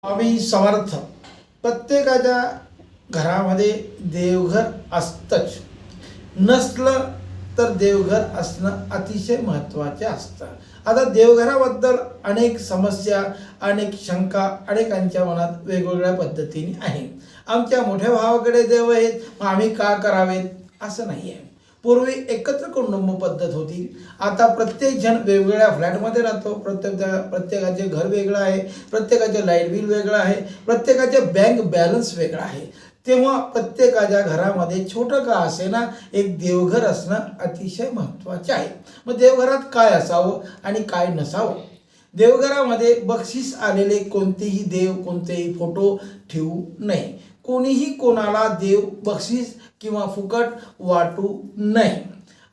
स्वामी समर्थ. प्रत्येकाच्या घरामध्ये देवघर असतंच. नसलं तर देवघर असणं अतिशय महत्त्वाचे असतं. आता देवघराबद्दल अनेक समस्या, अनेक शंका अनेकांच्या मनात वेगवेगळ्या पद्धतीने आहे. आमच्या मोठ्या भावाकडे देव आहेत, मग आम्ही का करावेत असं नाही आहे. पूर्वी एकत्र कुटुंब पद्धत होती. आता प्रत्येक जण वेगवेगळ्या फ्लॅटमध्ये राहतो. प्रत्येकाचे घर वेगळं आहे, प्रत्येकाचे लाईट बिल वेगळं आहे, प्रत्येकाचे बँक बॅलन्स वेगळा आहे. तेव्हा प्रत्येकाच्या घरामध्ये छोटं का असेना एक देवघर असणं अतिशय महत्त्वाचे आहे. मग देवघरात काय असावं आणि काय नसावं? देवघरामध्ये बक्षीस आलेले कोणतेही देव, कोणतेही फोटो ठेवू नये. कोणीही कोणाला देव, बक्षीस किंवा फुकट वाटू नये.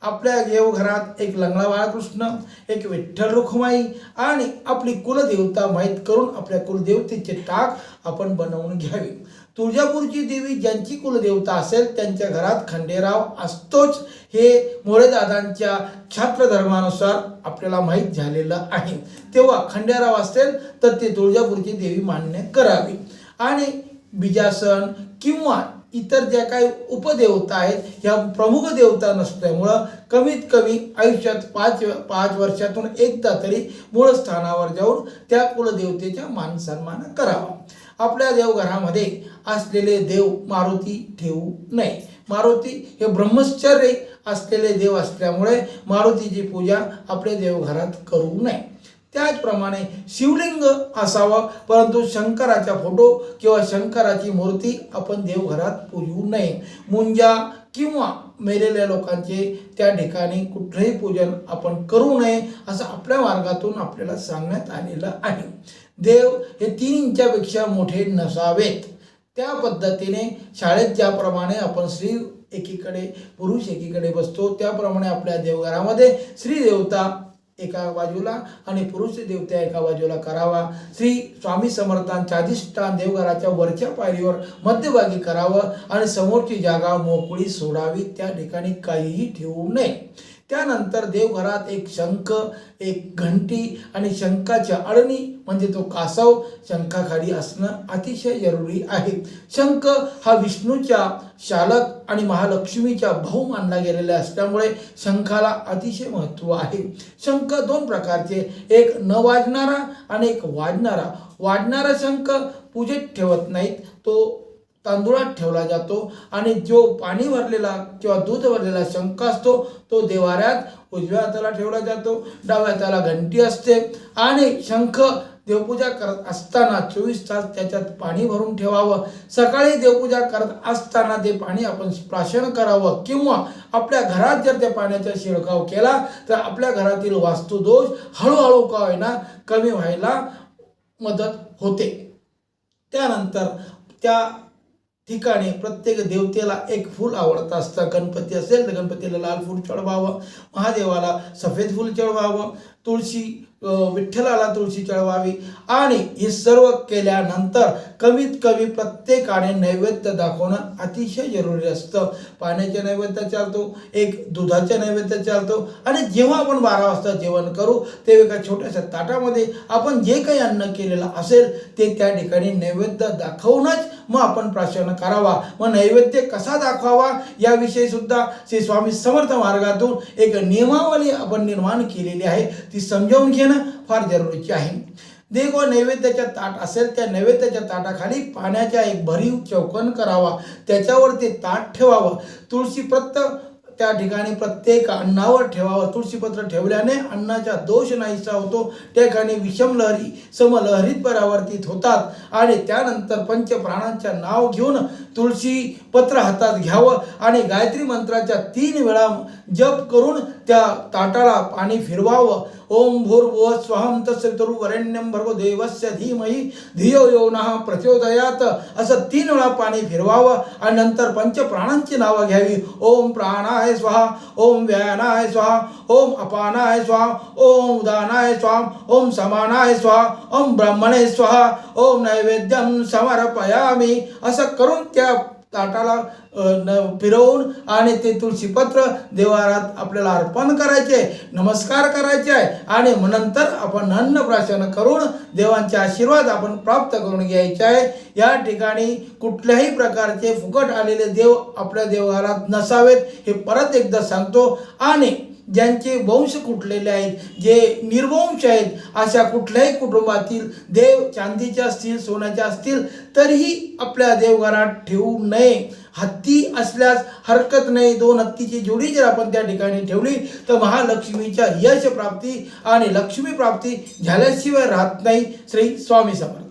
आपल्या देवघरात एक लंगडा बाळकृष्ण, एक विठ्ठल रुक्माई आणि आपली कुलदेवता माहीत करून आपल्या कुलदेवतेचे टाक आपण बनवून घ्यावे. तुळजापूरची देवी ज्यांची कुलदेवता असेल त्यांच्या घरात खंडेराव असतोच, हे मोरेदादांच्या छात्रधर्मानुसार आपल्याला माहीत झालेलं आहे. तेव्हा खंडेराव असेल तर ते तुळजापूरची देवी मान्य करावी. आणि बिजासन किंवा इतर ज्या काही उपदेवता आहेत ह्या प्रमुख देवता नसल्यामुळं कमीत कमी आयुष्यात पाच वर्षातून एकदा तरी मूळ स्थानावर जाऊन त्या कुलदेवतेचा मान सन्मान करावा. आपल्या देवघरामध्ये असलेले देव मारुती ठेवू नये. मारुती हे ब्रह्मचर्य असलेले देव असल्यामुळे मारुतीची पूजा आपल्या देवघरात करू नये. त्याचप्रमाणे शिवलिंग असावं, परंतु शंकराचा फोटो किंवा शंकराची मूर्ती आपण देवघरात पूजू नये. मुंजा किंवा मेलेल्या लोकांचे त्या ठिकाणी कुठलंही पूजन आपण करू नये असं आपल्या मार्गातून आपल्याला सांगण्यात आलेलं आहे. देव हे 3 इंचापेक्षा मोठे नसावेत. त्या पद्धतीने शाळेत ज्याप्रमाणे आपण स्त्री एकीकडे पुरुष एकीकडे बसतो त्याप्रमाणे आपल्या देवघरामध्ये स्त्री देवता एका बाजूला आणि पुरुष देवता एका बाजूला करावा. श्री स्वामी समर्थांच्या अधिष्ठान देवघराच्या वरच्या पायरीवर मध्यभागी करावं आणि समोरची जागा मोकळी सोडावी. त्या ठिकाणी काहीही ठेवू नये. त्यानंतर देवघरात एक शंख, एक घंटी आणि शंखाच्या अळणी म्हणजे तो कासव शंखाखाली असणं अतिशय जरुरी आहे. शंख हा विष्णूच्या शालक आणि महालक्ष्मीचा भाऊ मानला गेलेला असल्यामुळे शंखाला अतिशय महत्त्व आहे. शंख 2 प्रकारचे, एक न वाजणारा आणि एक वाजणारा. वाजणारा शंख पूजेत ठेवत नाहीत, तो तांदुळात ठेवला जातो. आणि जो पाणी भरलेला किंवा दूध भरलेला शंख असतो तो देवाऱ्यात उजव्या हाताला ठेवला जातो, डाव्या हाताला घंटी असते. आणि शंख देवपूजा करत असताना 24 तास त्याच्यात पाणी भरून ठेवावं. सकाळी देवपूजा करत असताना ते पाणी आपण प्राशन करावं किंवा आपल्या घरात जर त्या पाण्याचा शिरकाव केला तर आपल्या घरातील वास्तुदोष हळूहळू का होईना कमी व्हायला मदत होते. त्यानंतर त्या ठिकाणी प्रत्येक देवतेला एक फूल आवडत असतं. गणपती असेल तर गणपतीला लाल फूल चढवावं, महादेवाला सफेद फूल चढवावं, तुळशी विठ्ठलाला तुळशी चढवावी. आणि हे सर्व केल्यानंतर कमीत कमी प्रत्येकाने नैवेद्य दाखवणं अतिशय जरुरी असतं. पाण्याचे नैवेद्य चालतो, एक दुधाचे नैवेद्य चालतो. आणि जेव्हा आपण 12 वाजता जेवण करू तेव्हा एका छोट्याशा ताटामध्ये आपण जे काही अन्न केलेलं असेल ते त्या ठिकाणी नैवेद्य दाखवूनच मग आपण प्राशन करावा. मग नैवेद्य कसा दाखवावा याविषयी सुद्धा श्री स्वामी समर्थ मार्गातून एक नियमावली आपण निर्माण केलेली आहे. ती समजावून घेणं फार जरुरीचे आहे. देव नैवेद्याच्या ताट असेल त्या नैवेद्याच्या ताटाखाली पाण्याचा एक भरीव चौकन करावा, त्याच्यावर ते ताट ठेवावं. तुळशी पत्र त्या ठिकाणी प्रत्येक अन्नावर ठेवावं. तुळशीपत्र ठेवल्याने अन्नाचा दोष नाहीसा होतो. त्या ठिकाणी विषमलहरी समलहरीत परावर्तित होतात. आणि त्यानंतर पंचप्राणांच्या नाव घेऊन तुळशी पत्र हातात घ्यावं आणि गायत्री मंत्राच्या 3 वेळा जप करून त्या ताटाला पाणी फिरवावं. ओम भूर्भुवः स्वहं तत्सवितुर्वरेण्यं भर्गो देवस्य धीमहि धियो यो नः प्रचोदयात् असं 3 वेळा पाणी फिरवावं. आणि नंतर पंचप्राणांची नावं घ्यावी. ओम प्राणाय स्वाहा, ओम व्यानाय स्वाहा, ओम अपानाय स्वाहा, ओम उदानाय स्वाहा, ओम समानाय स्वाहा, ओम ब्रह्मणे स्वाहा, ओम नैवेद्यं समर्पयामि असं करून त्या ताटाला फिरवून आणि ते तुळशीपत्र देवारात आपल्याला अर्पण करायचे, नमस्कार करायचे आहे आणि नंतर आपण अन्नप्राशन करून देवांचे आशीर्वाद आपण प्राप्त करून घ्यायचे आहे. या ठिकाणी कुठल्याही प्रकारचे फुकट आलेले देव आपल्या देवघरात नसावेत हे परत एकदा सांगतो. आणि ज्यांचे वंश कुठलेले आहेत, जे निर्वंश आहेत, अशा कुठल्याही कुटुंबातील देव चांदीचे असतील, सोन्याचे असतील तरीही आपल्या देवघरात ठेवू नये. हत्ती असल्यास हरकत नाही, 2 हत्तीची जोडी जर आपण त्या ठिकाणी ठेवली तर महालक्ष्मीच्या यश प्राप्ती आणि लक्ष्मी प्राप्ती झाल्याशिवाय राहत नाही. श्री स्वामी समर्थ.